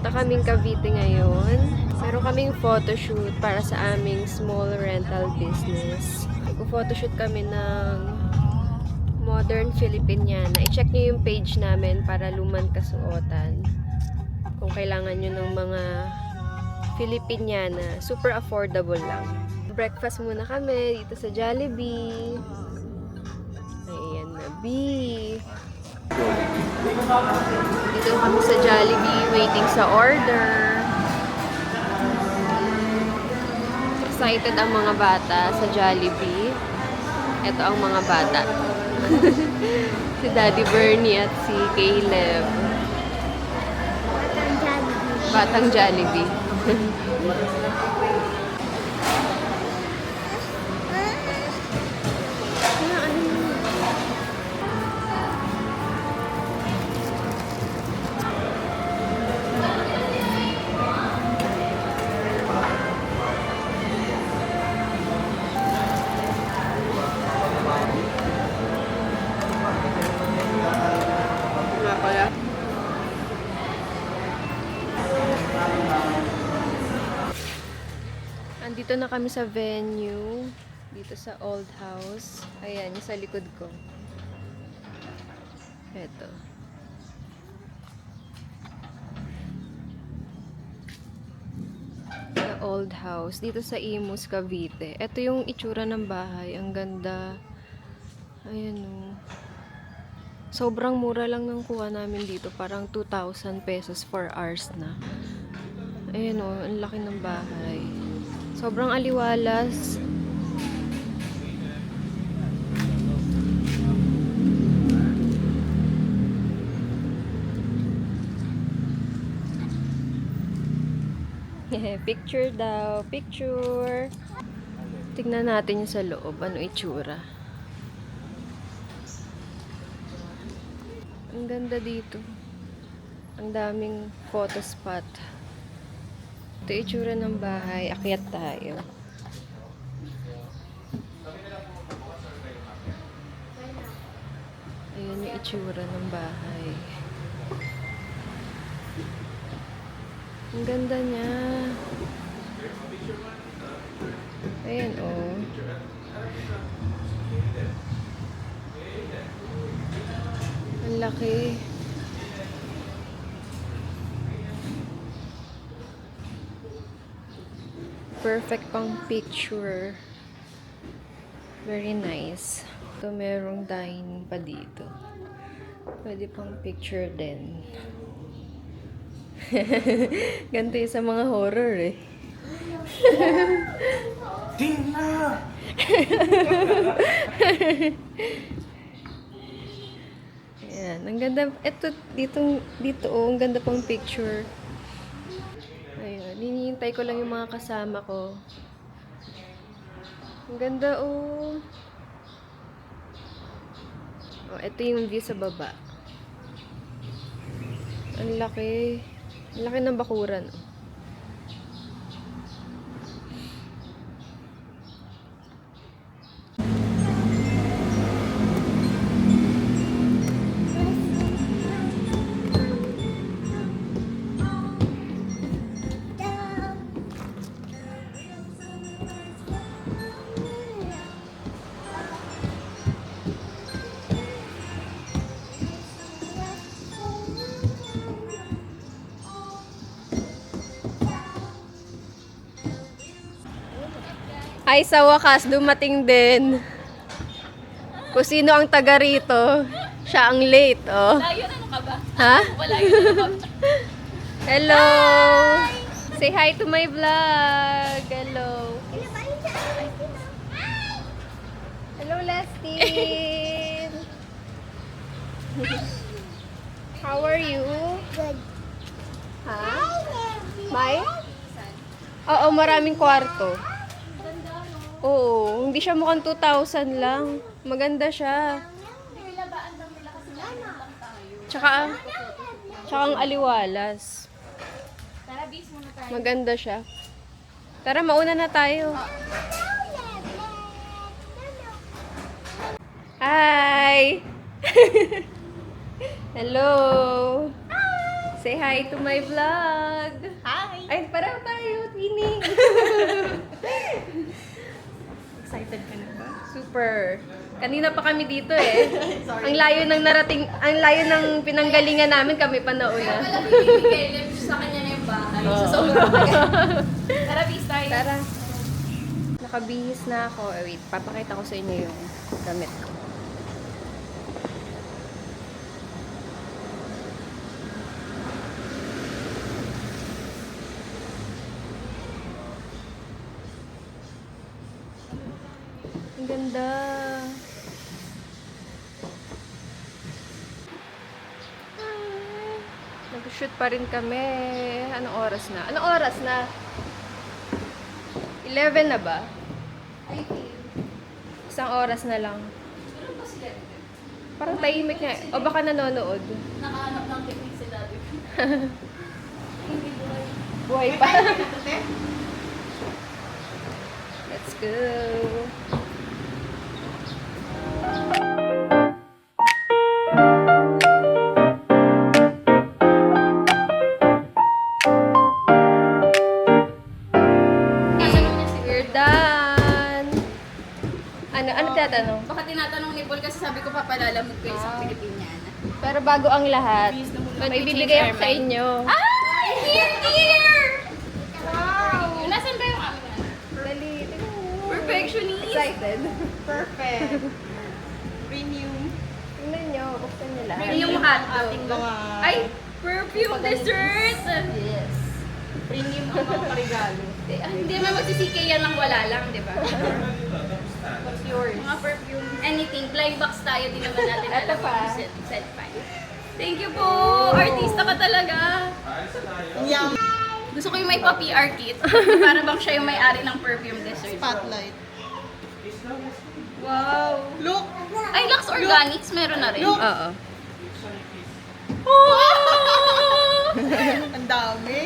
Punta kaming Cavite ngayon. Meron kaming photoshoot para sa aming small rental business. Photoshoot kami ng Modern Filipiniana. I-check nyo yung page namin para luman kasuotan. Kung kailangan nyo ng mga Filipiniana, super affordable lang. Breakfast muna kami dito sa Jollibee. Ayan na, B. Dito kami sa Jollibee, waiting sa order. Excited ang mga bata sa Jollibee. Ito ang mga bata. Si Daddy Bernie at si Caleb. Batang Jollibee. Nga pala. Andito na kami sa venue. Dito sa Old House. Ayan, yung sa likod ko. Eto. The Old House. Dito sa Imus, Cavite. Ito yung itsura ng bahay. Ang ganda. Ayan o. Sobrang mura lang ng kuha namin dito. Parang 2,000 pesos for hours na. Ayan o. Ang laki ng bahay. Sobrang aliwalas. Picture daw. Picture. Tignan natin yung sa loob. Ano itsura. Ang ganda dito. Ang daming photo spot. Ito itsura ng bahay. Akyat tayo. Ayan yung itsura ng bahay. Ang ganda niya. Ayan oh. Ang laki. Perfect pang picture. Very nice. Ito merong dining pa dito. Pwede pang picture din. Ganito yung sa mga horror eh. Tina! Ayan, ang ganda. Ito, dito oh, ang ganda pang picture. Ayan, hinihintay ko lang yung mga kasama ko. Ang ganda oh. Oh, ito yung view sa baba. Ang laki. Ang laki ng bakuran. Ay, sa wakas, dumating din. Kung sino ang taga rito, siya ang late, oh. Layo na ka ba? Ha? Wala yun na ka. Hello! Say hi to my vlog! Hello! Hello, Lestin! How are you? Good. Ha? May? Oo, maraming kwarto. Oo, hindi siya mukhang 2,000 lang. Maganda siya. Tsaka ang aliwalas. Tara, bis muna tayo. Maganda siya. Tara, mauna na tayo. Hi! Hello! Say hi to my vlog. Hi! Ay, pareho tayo, Twinning. Excited ka na ba? Super. Kanina pa kami dito eh. Ang layo ng narating, ang layo ng pinanggalingan namin, kami pa nauna. Wala bibigay. Left sa kanya na yung bahay. Oo. Sa sobrang tagal. Tara, bis tayo. Tara. Nakabihis na ako. Wait, papakita ko sa inyo yung damit ko. Ang ganda. Nag-shoot pa rin kami. Anong oras na? Anong oras na? 11 na ba? I feel. Isang oras na lang. Meron pa sila dito. Parang tahimik nga. O baka nanonood. Nakahanap ng technique si daddy. Hindi buhay. Buhay pa. Let's go. We're done. Ano tatanong? Baka tinatanong ni Paul kasi sabi ko papalalamog ko isang Pilipiniana. Pero bago ang lahat, Please, naman. may bibigay ako sa inyo. Ah! Here! Wow! Nasaan ba yung amin na? Dali. Perfectionist! Excited. Perfect. Premium. Tingnan nyo, buksan nyo lahat. Yung hotdog. Ating mga... Ay! Perfume dessert! Yes. Premium ang mga regalo. Hindi naman magsisike yan ng wala lang, di ba? What's yours? Mga perfume, anything. Blind box tayo, di naman natin Eto alam pa. yung set pa. Thank you po! Artista ka talaga! Yum. Gusto ko yung may pa-PR kit. Para bang siya yung may-ari ng perfume dessert. Spotlight. Wow! Look! Ay, Lux Organics, meron na rin. Look! Oo. Ang dami.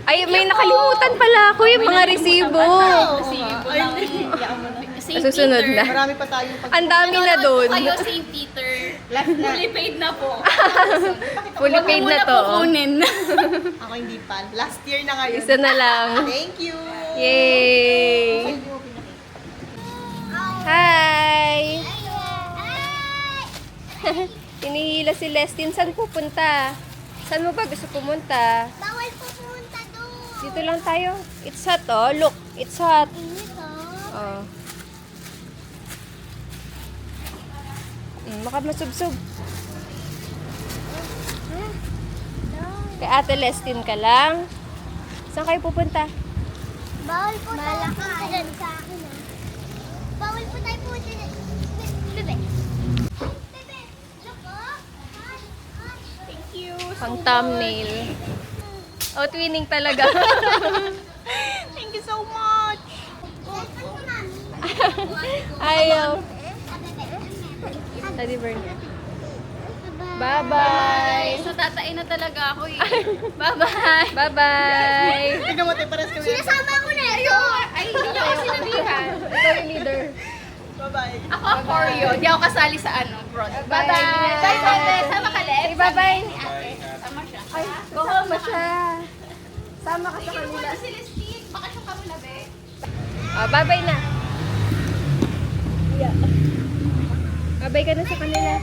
Ay, may nakalimutan pala ako yung mga resibo. Resibo Ay, ng yaman na. St. Susunod Peter. na. Marami pa tayong pag... Ang dami na doon. Kayo, St. Peter. Last na. Fully paid na po. Fully paid na to. kukunin. Ako hindi pa. Last year na ngayon. Isa na lang. Thank you! Yay! Hi! Hinihila si Lestin. Saan pupunta? Saan mo ba gusto pumunta? Bawal po pumunta doon. Dito lang tayo. It's hot, oh. Look, it's hot. Init Oh. oh. Baka masubsob. Kay Ate Lestin ka lang. Saan kayo pupunta? Bawal po tayo pumunta doon sa akin ah. Bawal po tayo pumunta doon. Bebe. Bebe. Look oh. Thank you. Pang thumbnail. Oh, twinning talaga. Thank you so much! Cellphone ko mami. Ayaw. Bebe. Daddy Bernie. Bye-bye. So, tatain na talaga ako eh. Bye-bye. Bye-bye. Tignan mo tayo, pares kami. Sinasama ko na ito. Ay, hindi ako sinabihan. Ikaw yung leader. Bye-bye. Ako ang choreo. Di ako kasali sa ano, broad. Bye-bye. Bye, ate. Sama ka, Lex. Say bye-bye. Ni ate. Sama siya. Kasama siya. Sama ka sa Sige, kanila. pumunta si Leslie. Bakasyon ka muna, be. Oh, bye-bye na. Bye-bye ka na sa kanila.